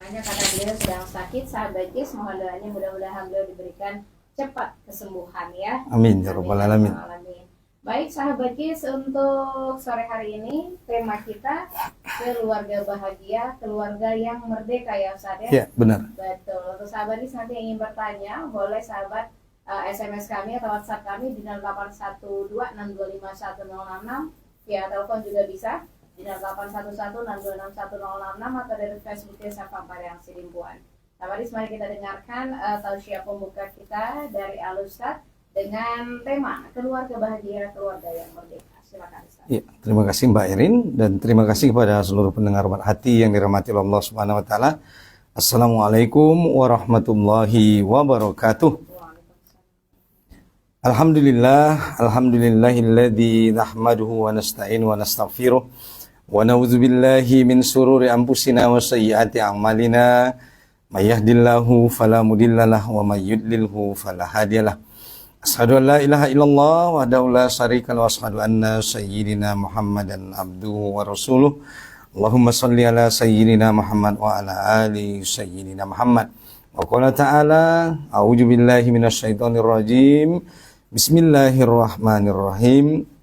Hanya karena beliau sedang sakit, sahabat Jis, mohon doanya mudah-mudahan beliau diberikan cepat kesembuhan ya. Amin ya rabbal alamin. Baik sahabat Jis, untuk sore hari ini tema kita keluarga bahagia, keluarga yang merdeka ya Ustaz ya. Ya, benar. Betul. Untuk sahabat Jis nanti yang ingin bertanya, boleh sahabat SMS kami atau WhatsApp kami di 0812625166, via telepon juga bisa di 0811626166 atau dari Facebooknya Sapa Parang Sidimpuan. Sahabat Jis, mari kita dengarkan tausiah pembuka kita dari Al-Ustaz dengan tema keluarga bahagia, keluarga yang merdeka. Silakan Ustaz. Ya, terima kasih Mbak Erin dan terima kasih kepada seluruh pendengar Obat Hati yang dirahmati Allah Subhanahu wa taala. Assalamualaikum warahmatullahi wabarakatuh. Alhamdulillahilladzi nahmaduhu wa nasta'in wa nastaghfiruh wa na'udzu billahi min sururi anfusina wa sayyiati a'malina. May yahdihillahu fala mudhillalah wa may yudlilhu fala hadiyalah. Asyhadu an la ilaha illallah wahdahu la syarika lahu wa asyhadu anna sayyidina Muhammadan abduhu wa rasuluh. Allahumma shalli ala sayyidina Muhammad wa ala ali sayyidina Muhammad. Wa qala ta'ala a'udzu billahi minasyaitonir rajim. Bismillahirrahmanirrahim.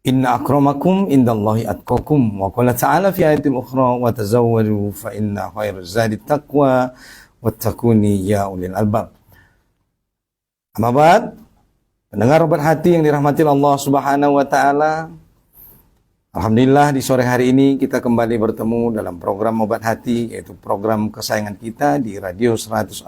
Inna akramakum indallahi atqakum. Wa qala ta'ala fi ayatin ukhra wa tazawwadu fa inna khairaz zadi taqwa wattaquni ya ulil albab. Amma ba'd, pendengar Obat Hati yang dirahmati Allah Subhanahu wa taala. Alhamdulillah di sore hari ini kita kembali bertemu dalam program Obat Hati, yaitu program kesayangan kita di Radio 106,6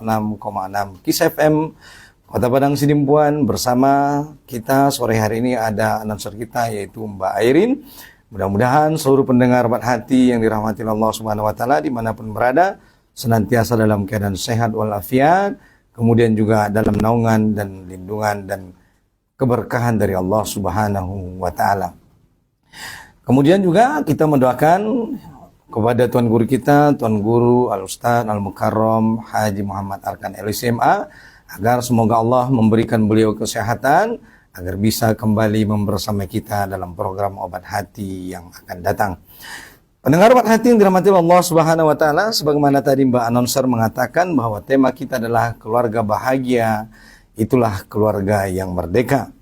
KIS FM Kota Padang Sidimpuan. Bersama kita sore hari ini ada announcer kita yaitu Mbak Airin. Mudah-mudahan seluruh pendengar Obat Hati yang dirahmati Allah Subhanahu wa taala dimanapun berada senantiasa dalam keadaan sehat walafiat, kemudian juga dalam naungan dan lindungan dan keberkahan dari Allah Subhanahu wa taala. Kemudian juga kita mendoakan kepada Tuan Guru kita, Tuan Guru Al-Ustaz Al-Mukarram Haji Muhammad Arkan LSMA, agar semoga Allah memberikan beliau kesehatan agar bisa kembali membersama kita dalam program Obat Hati yang akan datang. Pendengar Obat Hati yang dirahmati Allah Subhanahu wa taala, sebagaimana tadi Mbak announcer mengatakan bahwa tema kita adalah keluarga bahagia, itulah keluarga yang merdeka.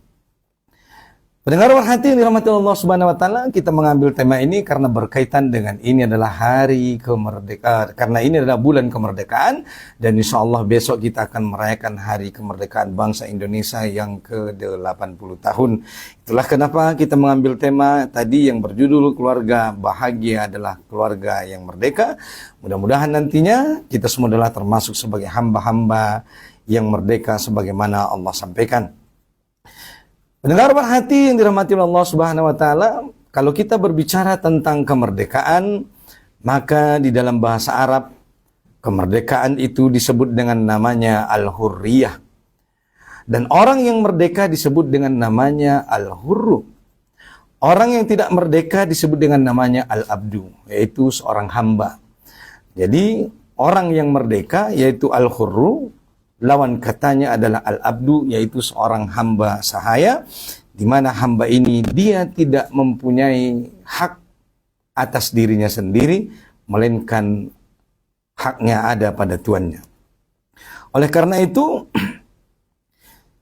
Pendengar Obat Hati yang dirahmati Allah Subhanahu wa taala, kita mengambil tema ini karena berkaitan dengan ini adalah hari kemerdekaan, karena ini adalah bulan kemerdekaan dan insya Allah besok kita akan merayakan hari kemerdekaan bangsa Indonesia yang ke-80 tahun. Itulah kenapa kita mengambil tema tadi yang berjudul keluarga bahagia adalah keluarga yang merdeka. Mudah-mudahan nantinya kita semua adalah termasuk sebagai hamba-hamba yang merdeka sebagaimana Allah sampaikan. Pendengar Obat Hati yang dirahmati Allah Subhanahu wa taala, kalau kita berbicara tentang kemerdekaan, maka di dalam bahasa Arab kemerdekaan itu disebut dengan namanya al-hurriyah. Dan orang yang merdeka disebut dengan namanya al-hurru. Orang yang tidak merdeka disebut dengan namanya al-abdu, yaitu seorang hamba. Jadi orang yang merdeka yaitu al-hurru, lawan katanya adalah al-abdu, yaitu seorang hamba sahaya, di mana hamba ini dia tidak mempunyai hak atas dirinya sendiri, melainkan haknya ada pada tuannya. Oleh karena itu,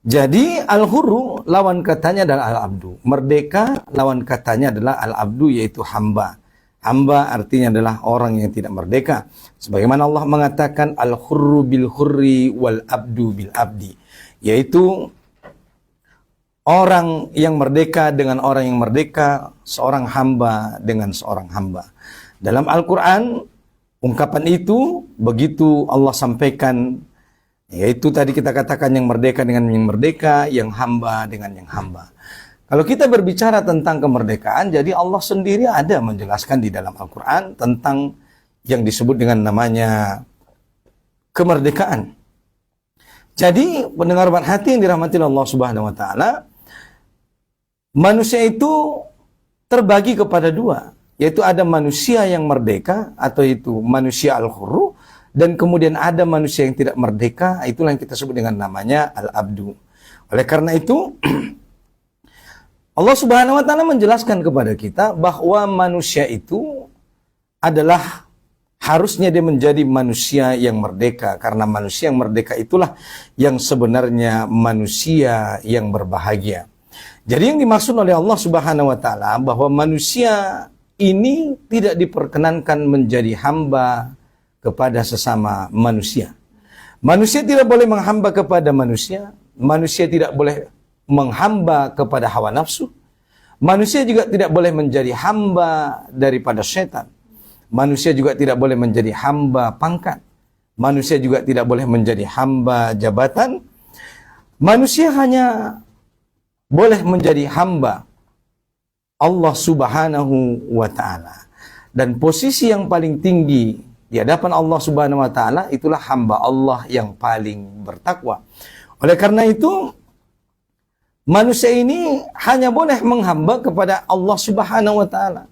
jadi al-hurru lawan katanya adalah al-abdu. Merdeka lawan katanya adalah al-abdu, yaitu hamba. Hamba artinya adalah orang yang tidak merdeka. Sebagaimana Allah mengatakan al-hurru bil hurri wal abdu bil abdi. Yaitu orang yang merdeka dengan orang yang merdeka, seorang hamba dengan seorang hamba. Dalam Al-Quran, ungkapan itu begitu Allah sampaikan, yaitu tadi kita katakan yang merdeka dengan yang merdeka, yang hamba dengan yang hamba. Kalau kita berbicara tentang kemerdekaan, jadi Allah sendiri ada menjelaskan di dalam Al-Quran tentang yang disebut dengan namanya kemerdekaan. Jadi pendengar Obat Hati yang dirahmati Allah Subhanahu wa taala, manusia itu terbagi kepada dua, yaitu ada manusia yang merdeka atau itu manusia al-hurru, dan kemudian ada manusia yang tidak merdeka, itulah yang kita sebut dengan namanya al-abdu. Oleh karena itu Allah Subhanahu wa taala menjelaskan kepada kita bahwa manusia itu adalah Harusnya dia menjadi manusia yang merdeka, karena manusia yang merdeka itulah yang sebenarnya manusia yang berbahagia. Jadi yang dimaksud oleh Allah Subhanahu wa taala bahwa manusia ini tidak diperkenankan menjadi hamba kepada sesama manusia. Manusia tidak boleh menghamba kepada manusia, manusia tidak boleh menghamba kepada hawa nafsu, manusia juga tidak boleh menjadi hamba daripada setan. Manusia juga tidak boleh menjadi hamba pangkat. Manusia juga tidak boleh menjadi hamba jabatan. Manusia hanya boleh menjadi hamba Allah Subhanahu wa ta'ala. Dan posisi yang paling tinggi di hadapan Allah Subhanahu wa ta'ala itulah hamba Allah yang paling bertakwa. Oleh karena itu, manusia ini hanya boleh menghamba kepada Allah Subhanahu wa ta'ala,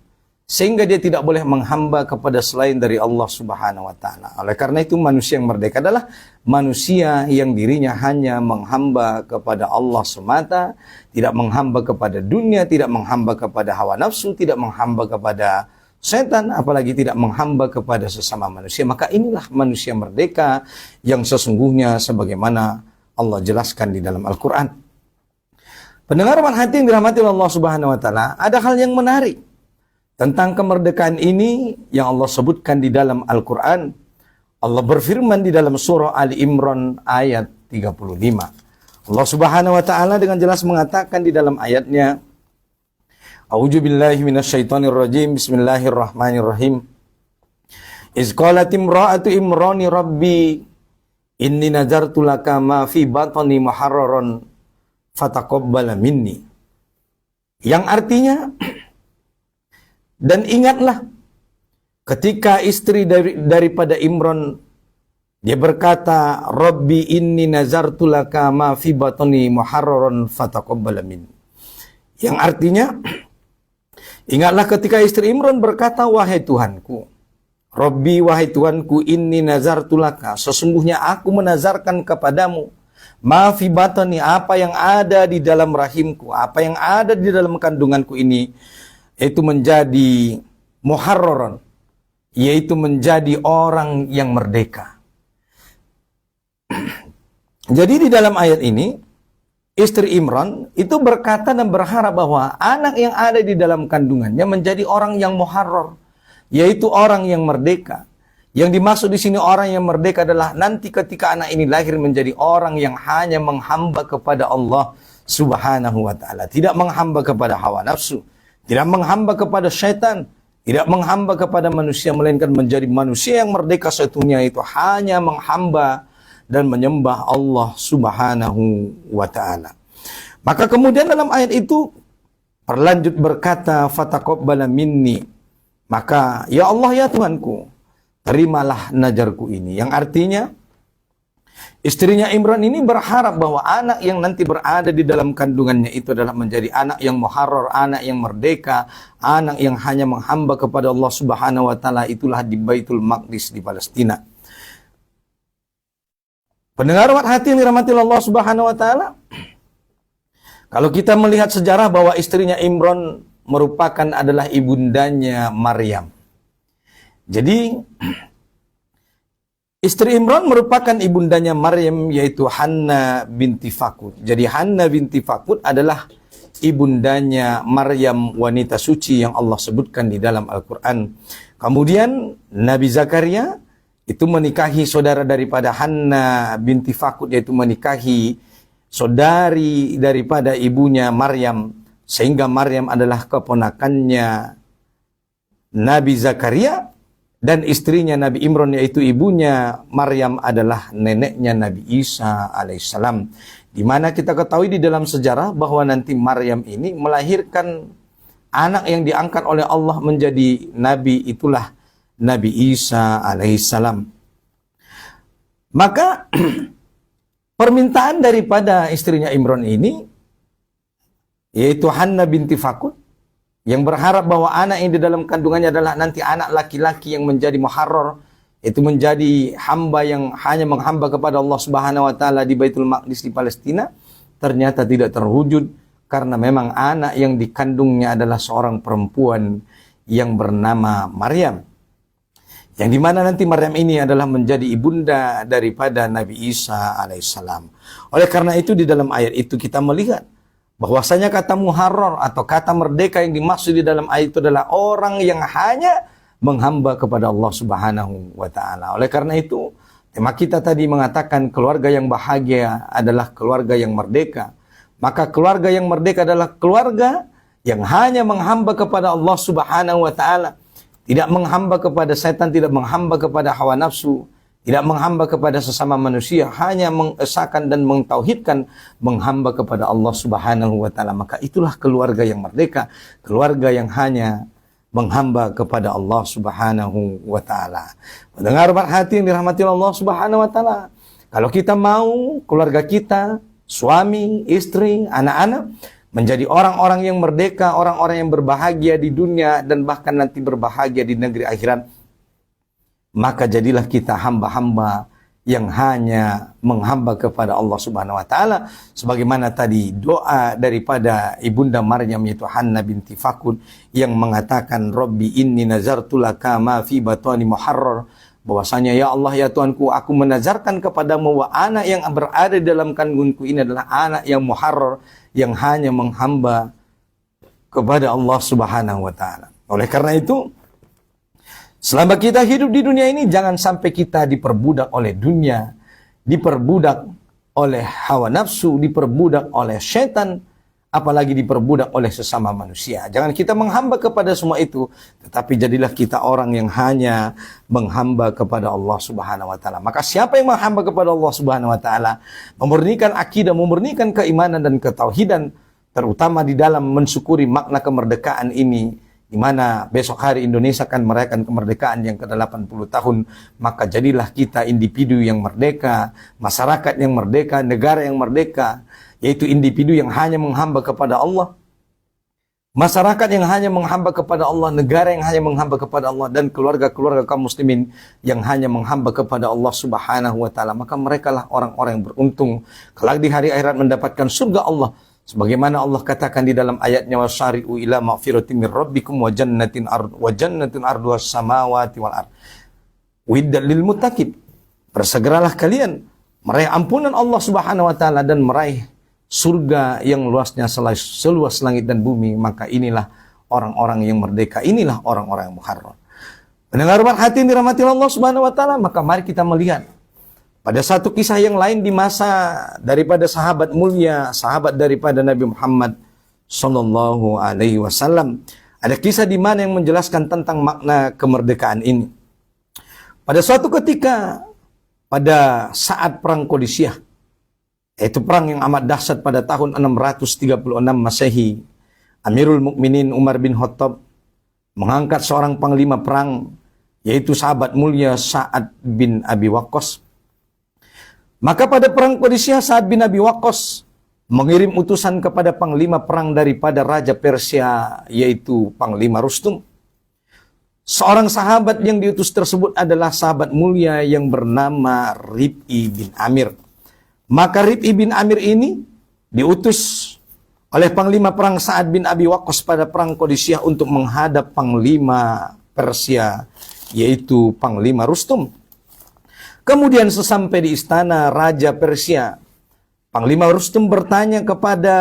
sehingga dia tidak boleh menghamba kepada selain dari Allah Subhanahu wa ta'ala. Oleh karena itu manusia yang merdeka adalah manusia yang dirinya hanya menghamba kepada Allah semata, tidak menghamba kepada dunia, tidak menghamba kepada hawa nafsu, tidak menghamba kepada setan, apalagi tidak menghamba kepada sesama manusia. Maka inilah manusia merdeka yang sesungguhnya sebagaimana Allah jelaskan di dalam Al-Quran. Pendengar hati yang dirahmati Allah Subhanahu wa ta'ala, ada hal yang menarik tentang kemerdekaan ini yang Allah sebutkan di dalam Al-Quran. Allah berfirman di dalam surah Ali Imran ayat 35. Allah Subhanahu wa ta'ala dengan jelas mengatakan di dalam ayatnya, A'udzu billahi minasyaitonir rajim. Bismillahirrahmanirrahim. Iz qalat imra'atu imrani rabbi inni nazartu laka ma fi batni muharraran fataqabbal minni. Yang artinya, dan ingatlah ketika istri daripada Imran dia berkata, Rabbi inni nazartu laka ma fi batni muharraran fataqabbal minni. Yang artinya, ingatlah ketika istri Imran berkata, wahai Tuhanku, Rabbi, wahai Tuhanku, inni nazartu laka, sesungguhnya aku menazarkan kepadamu, ma fi batni, apa yang ada di dalam rahimku, apa yang ada di dalam kandunganku ini, itu menjadi muharraran, yaitu menjadi orang yang merdeka. Jadi di dalam ayat ini, istri Imran itu berkata dan berharap bahwa anak yang ada di dalam kandungannya menjadi orang yang muharrar, yaitu orang yang merdeka. Yang dimaksud di sini orang yang merdeka adalah nanti ketika anak ini lahir menjadi orang yang hanya menghamba kepada Allah Subhanahu wa ta'ala, tidak menghamba kepada hawa nafsu, tidak menghamba kepada syaitan, tidak menghamba kepada manusia, melainkan menjadi manusia yang merdeka satunya, itu hanya menghamba dan menyembah Allah Subhanahu wa ta'ala. Maka kemudian dalam ayat itu berlanjut berkata, fataqabbala minni, maka ya Allah ya Tuhanku, terimalah najarku ini. Yang artinya istrinya Imran ini berharap bahwa anak yang nanti berada di dalam kandungannya itu adalah menjadi anak yang muharrar, anak yang merdeka, anak yang hanya menghamba kepada Allah Subhanahu wa ta'ala, itulah di Baitul Maqdis di Palestina. Pendengar hati yang dirahmati Allah Subhanahu wa ta'ala, kalau kita melihat sejarah bahwa istrinya Imran merupakan adalah ibundanya Maryam. Jadi istri Imran merupakan ibundanya Maryam, yaitu Hanna binti Fakud. Jadi Hanna binti Fakud adalah ibundanya Maryam, wanita suci yang Allah sebutkan di dalam Al-Quran. Kemudian Nabi Zakaria itu menikahi saudara daripada Hanna binti Fakud, yaitu menikahi saudari daripada ibunya Maryam, sehingga Maryam adalah keponakannya Nabi Zakaria. Dan istrinya Nabi Imran, yaitu ibunya Maryam, adalah neneknya Nabi Isa alaihissalam. Di mana kita ketahui di dalam sejarah bahwa nanti Maryam ini melahirkan anak yang diangkat oleh Allah menjadi Nabi, itulah Nabi Isa alaihissalam. Maka permintaan daripada istrinya Imran ini, yaitu Hanna binti Fakud, yang berharap bahwa anak yang di dalam kandungannya adalah nanti anak laki-laki yang menjadi muharrar, itu menjadi hamba yang hanya menghamba kepada Allah Subhanahu wa ta'ala di Baitul Maqdis di Palestina, ternyata tidak terwujud karena memang anak yang dikandungnya adalah seorang perempuan yang bernama Maryam. Yang dimana nanti Maryam ini adalah menjadi ibunda daripada Nabi Isa alaihissalam. Oleh karena itu di dalam ayat itu kita melihat bahwasanya kata muharrar atau kata merdeka yang dimaksud di dalam ayat itu adalah orang yang hanya menghamba kepada Allah Subhanahu wa taala. Oleh karena itu, tema kita tadi mengatakan keluarga yang bahagia adalah keluarga yang merdeka. Maka keluarga yang merdeka adalah keluarga yang hanya menghamba kepada Allah Subhanahu wa taala, tidak menghamba kepada setan, tidak menghamba kepada hawa nafsu, tidak menghamba kepada sesama manusia, hanya mengesahkan dan mentauhidkan, menghamba kepada Allah Subhanahu wa taala. Maka itulah keluarga yang merdeka, keluarga yang hanya menghamba kepada Allah Subhanahu wa taala. Mendengar hati yang dirahmati Allah Subhanahu wa taala. Kalau kita mau keluarga kita, suami, istri, anak-anak menjadi orang-orang yang merdeka, orang-orang yang berbahagia di dunia dan bahkan nanti berbahagia di negeri akhirat, maka jadilah kita hamba-hamba yang hanya menghamba kepada Allah Subhanahu wa taala, sebagaimana tadi doa daripada ibunda Maryam yaitu Hanna binti Fakun yang mengatakan Rabbi inni nazartu laka ma fi batni muharrar, bahwasanya ya Allah ya Tuhanku, aku menazarkan kepadamu bahwa anak yang berada di dalam kandunganku ini adalah anak yang muharrar, yang hanya menghamba kepada Allah Subhanahu wa taala. Oleh karena itu, selama kita hidup di dunia ini, jangan sampai kita diperbudak oleh dunia, diperbudak oleh hawa nafsu, diperbudak oleh setan, apalagi diperbudak oleh sesama manusia. Jangan kita menghamba kepada semua itu, tetapi jadilah kita orang yang hanya menghamba kepada Allah Subhanahu wa taala. Maka siapa yang menghamba kepada Allah Subhanahu wa taala, memurnikan akidah, memurnikan keimanan dan ketauhidan, terutama di dalam mensyukuri makna kemerdekaan ini, di mana besok hari Indonesia akan merayakan kemerdekaan yang ke-80 tahun, maka jadilah kita individu yang merdeka, masyarakat yang merdeka, negara yang merdeka, yaitu individu yang hanya menghamba kepada Allah, masyarakat yang hanya menghamba kepada Allah, negara yang hanya menghamba kepada Allah, dan keluarga-keluarga kaum muslimin yang hanya menghamba kepada Allah Subhanahu wa taala. Maka merekalah orang-orang yang beruntung kelak di hari akhirat mendapatkan surga Allah. Sebagaimana Allah katakan di dalam ayatnya, wasari'u ila maghfiratin mir rabbikum wa jannatin arduhas samawati wal ard uiddat lil muttaqin. Bersegeralah kalian meraih ampunan Allah Subhanahu wa taala dan meraih surga yang luasnya seluas langit dan bumi. Maka inilah orang-orang yang merdeka, inilah orang-orang yang muharrar. Mendengar hati yang dirahmati Allah Subhanahu wa taala, maka mari kita melihat pada satu kisah yang lain di masa daripada sahabat mulia, sahabat daripada Nabi Muhammad sallallahu alaihi wasallam, ada kisah di mana yang menjelaskan tentang makna kemerdekaan ini. Pada suatu ketika, pada saat perang Qadisiyah, yaitu perang yang amat dahsyat pada tahun 636 Masehi, Amirul Mukminin Umar bin Khattab mengangkat seorang panglima perang, yaitu sahabat mulia Sa'ad bin Abi Waqqas. Maka pada perang Qadisiyah, Sa'ad bin Abi Waqqas mengirim utusan kepada panglima perang daripada Raja Persia, yaitu Panglima Rustum. Seorang sahabat yang diutus tersebut adalah sahabat mulia yang bernama Rib'i bin Amir. Maka Rib'i bin Amir ini diutus oleh panglima perang Sa'ad bin Abi Waqqas pada perang Qadisiyah untuk menghadap panglima Persia, yaitu Panglima Rustum. Kemudian sesampai di istana Raja Persia, Panglima Rustum bertanya kepada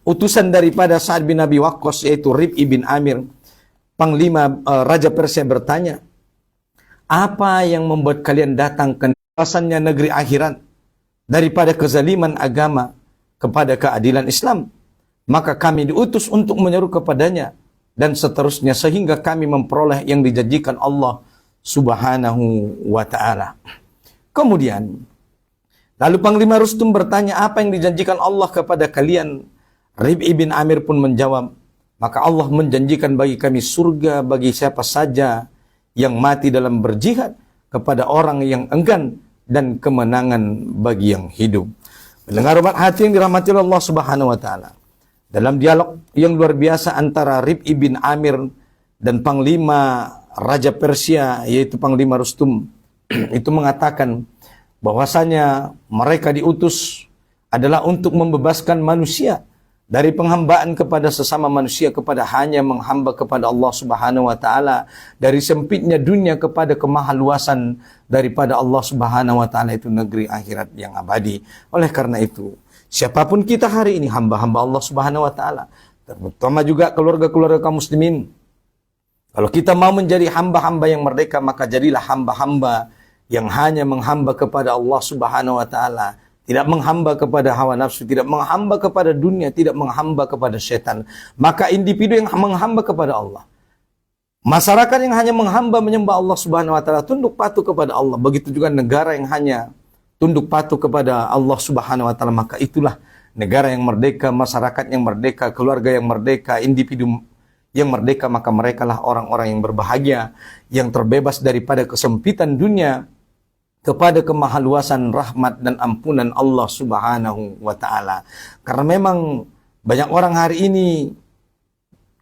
utusan daripada Sa'ad bin Abi Waqqas, yaitu Rib'i bin Amir. Panglima Raja Persia bertanya, apa yang membuat kalian datang ke kawasannya negeri akhirat daripada kezaliman agama kepada keadilan Islam? Maka kami diutus untuk menyeru kepadanya dan seterusnya sehingga kami memperoleh yang dijanjikan Allah Subhanahu wa ta'ala. Kemudian lalu Panglima Rustum bertanya, apa yang dijanjikan Allah kepada kalian? Rib'i bin Amir pun menjawab, maka Allah menjanjikan bagi kami surga bagi siapa saja yang mati dalam berjihad kepada orang yang enggan, dan kemenangan bagi yang hidup. Mendengar hati yang dirahmati Allah Subhanahu wa ta'ala, dalam dialog yang luar biasa antara Rib'i bin Amir dan Panglima Raja Persia, yaitu Panglima Rustum, itu mengatakan bahwasanya mereka diutus adalah untuk membebaskan manusia dari penghambaan kepada sesama manusia kepada hanya menghamba kepada Allah Subhanahu wa taala, dari sempitnya dunia kepada kemahaluasan daripada Allah Subhanahu wa taala, itu negeri akhirat yang abadi. Oleh karena itu, siapapun kita hari ini hamba-hamba Allah Subhanahu wa taala, terutama juga keluarga-keluarga kaum muslimin, kalau kita mau menjadi hamba-hamba yang merdeka, maka jadilah hamba-hamba yang hanya menghamba kepada Allah Subhanahu wa taala, tidak menghamba kepada hawa nafsu, tidak menghamba kepada dunia, tidak menghamba kepada setan. Maka individu yang menghamba kepada Allah, masyarakat yang hanya menghamba menyembah Allah Subhanahu wa taala, tunduk patuh kepada Allah. Begitu juga negara yang hanya tunduk patuh kepada Allah Subhanahu wa taala, maka itulah negara yang merdeka, masyarakat yang merdeka, keluarga yang merdeka, individu yang merdeka. Maka merekalah orang-orang yang berbahagia, yang terbebas daripada kesempitan dunia kepada kemahaluasan rahmat dan ampunan Allah Subhanahu wa taala. Karena memang banyak orang hari ini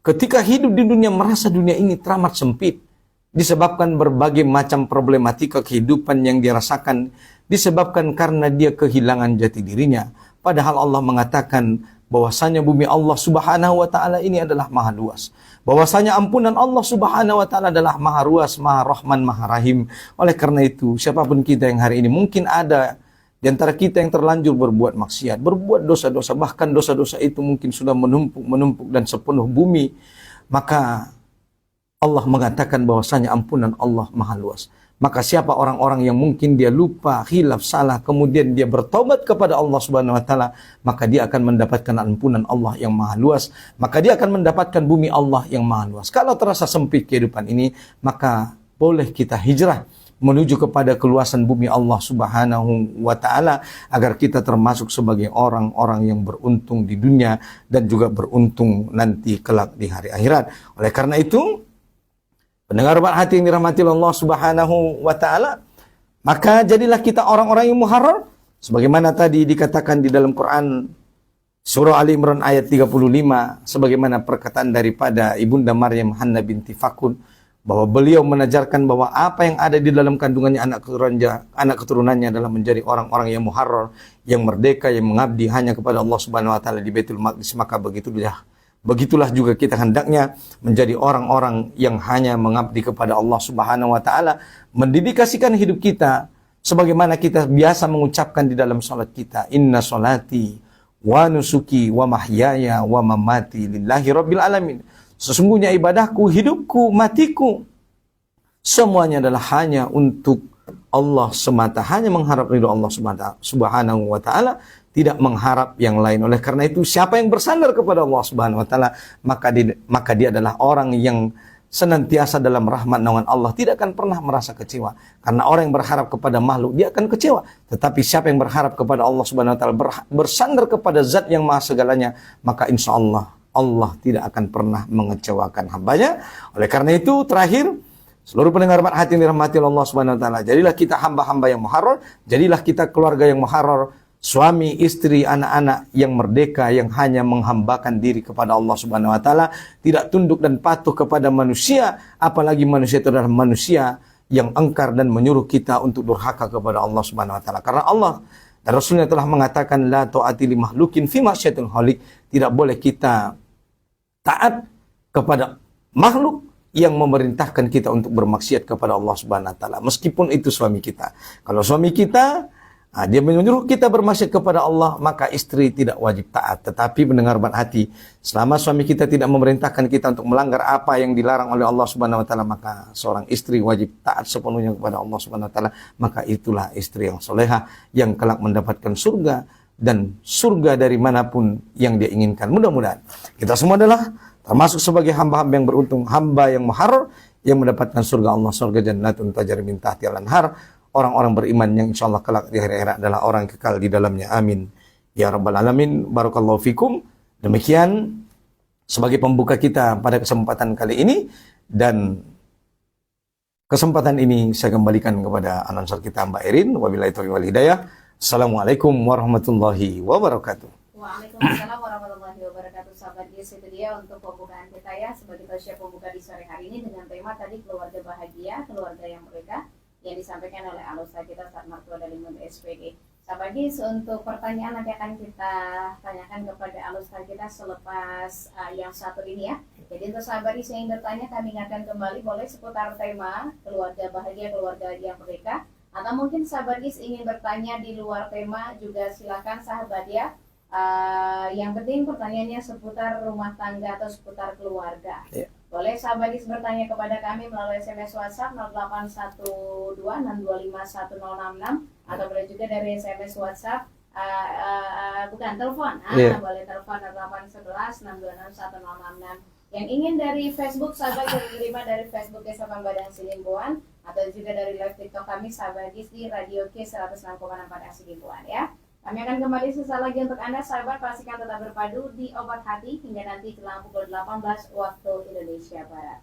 ketika hidup di dunia merasa dunia ini teramat sempit, disebabkan berbagai macam problematika kehidupan yang dirasakan, disebabkan karena dia kehilangan jati dirinya. Padahal Allah mengatakan bahwasanya bumi Allah Subhanahu wa taala ini adalah maha luas, bahwasanya ampunan Allah Subhanahu wa taala adalah maha luas, maha rahman, maha rahim. Oleh karena itu, siapapun kita yang hari ini, mungkin ada di antara kita yang terlanjur berbuat maksiat, berbuat dosa-dosa, bahkan dosa-dosa itu mungkin sudah menumpuk dan sepenuh bumi, maka Allah mengatakan bahwasanya ampunan Allah maha luas. Maka siapa orang-orang yang mungkin dia lupa, khilaf, salah, kemudian dia bertobat kepada Allah Subhanahu wa taala, maka dia akan mendapatkan ampunan Allah yang maha luas, maka dia akan mendapatkan bumi Allah yang maha luas. Kalau terasa sempit kehidupan ini, maka boleh kita hijrah menuju kepada keluasan bumi Allah Subhanahu wa taala, agar kita termasuk sebagai orang-orang yang beruntung di dunia dan juga beruntung nanti kelak di hari akhirat. Oleh karena itu, pendengar Pak Hati yang dirahmati Allah Subhanahu wa taala, maka jadilah kita orang-orang yang muharrar sebagaimana tadi dikatakan di dalam Quran surah Ali Imran ayat 35, sebagaimana perkataan daripada Ibunda Maryam Hanna binti Fakun, bahwa beliau menajarkan bahwa apa yang ada di dalam kandungannya anak keturunannya adalah menjadi orang-orang yang muharrar, yang merdeka, yang mengabdi hanya kepada Allah Subhanahu wa taala di Baitul Maqdis. Maka begitulah juga kita hendaknya menjadi orang-orang yang hanya mengabdi kepada Allah Subhanahu wa taala, mendedikasikan hidup kita sebagaimana kita biasa mengucapkan di dalam salat kita, inna salati wa nusuki wa mahyaya wa mamati lillahi rabbil alamin. Sesungguhnya ibadahku, hidupku, matiku, semuanya adalah hanya untuk Allah semata, hanya mengharap ridho Allah Subhanahu wa taala, tidak mengharap yang lain. Oleh karena itu, siapa yang bersandar kepada Allah Subhanahu wa taala, maka dia adalah orang yang senantiasa dalam rahmat naungan Allah, tidak akan pernah merasa kecewa. Karena orang yang berharap kepada makhluk, dia akan kecewa. Tetapi siapa yang berharap kepada Allah Subhanahu wa taala, bersandar kepada zat yang maha segalanya, maka insya Allah tidak akan pernah mengecewakan hambanya. Oleh karena itu, terakhir, seluruh pendengar hati yang dirahmati Allah Subhanahu wa taala, jadilah kita hamba-hamba yang muharrar, jadilah kita keluarga yang muharrar, suami, istri, anak-anak yang merdeka, yang hanya menghambakan diri kepada Allah Subhanahu wa taala, tidak tunduk dan patuh kepada manusia, apalagi manusia itu adalah manusia yang engkar dan menyuruh kita untuk durhaka kepada Allah Subhanahu wa taala. Karena Allah dan Rasulnya telah mengatakan, la ta'ati li makhlukin fi ma'syatil khaliq, tidak boleh kita taat kepada makhluk yang memerintahkan kita untuk bermaksiat kepada Allah Subhanahu wa taala, meskipun itu suami kita. Kalau suami kita dia menyuruh kita bermaksiat kepada Allah, maka istri tidak wajib taat. Tetapi mendengar hati, selama suami kita tidak memerintahkan kita untuk melanggar apa yang dilarang oleh Allah Subhanahu wa taala, maka seorang istri wajib taat sepenuhnya kepada Allah Subhanahu wa taala. Maka itulah istri yang soleha, yang kelak mendapatkan surga, dan surga dari manapun yang dia inginkan. Mudah-mudahan kita semua adalah termasuk sebagai hamba-hamba yang beruntung, hamba yang muharrar, yang mendapatkan surga Allah, surga jannatun tajri min tahtiha al-anhar, orang-orang beriman yang insyaallah kelak di hari akhirat adalah orang yang kekal di dalamnya. Amin ya rabbal alamin. Barakallahu fikum. Demikian sebagai pembuka kita pada kesempatan kali ini, dan kesempatan ini saya kembalikan kepada announcer kita Mbak Erin. Wabillahi taufiq wal hidayah. Assalamualaikum warahmatullahi wabarakatuh. Waalaikumsalam warahmatullahi wabarakatuh. Sahabat GIS, itu dia untuk pembukaan kita ya, sebagai tausiyah pembuka di sore hari ini dengan tema tadi keluarga bahagia, keluarga yang merdeka, yang disampaikan oleh Al-Ustaz kita Ustaz Martua dari SPD. Sabagis, untuk pertanyaan nanti akan kita tanyakan kepada alustar kita selepas yang satu ini ya. Jadi untuk Sabagis yang ingin bertanya, kami ingatkan kembali boleh seputar tema keluarga bahagia, keluarga yang merdeka. Atau mungkin Sabagis ingin bertanya di luar tema juga silakan sahabat ya. Yang penting pertanyaannya seputar rumah tangga atau seputar keluarga. Ya. Boleh Sabagis bertanya kepada kami melalui SMS WhatsApp 0812-625-1066 atau boleh juga dari SMS WhatsApp bukan telepon. Boleh telepon 0811-626-1066. Yang ingin dari Facebook Sabagis diterima dari Facebook Desa Pembadang Silimbuan atau juga dari live TikTok kami Sabagis di Radio K 106,4 Silimbuan ya. Kami akan kembali sesaat lagi untuk Anda sahabat, pastikan tetap berpadu di Obat Hati hingga nanti jelang pukul 18 waktu Indonesia Barat.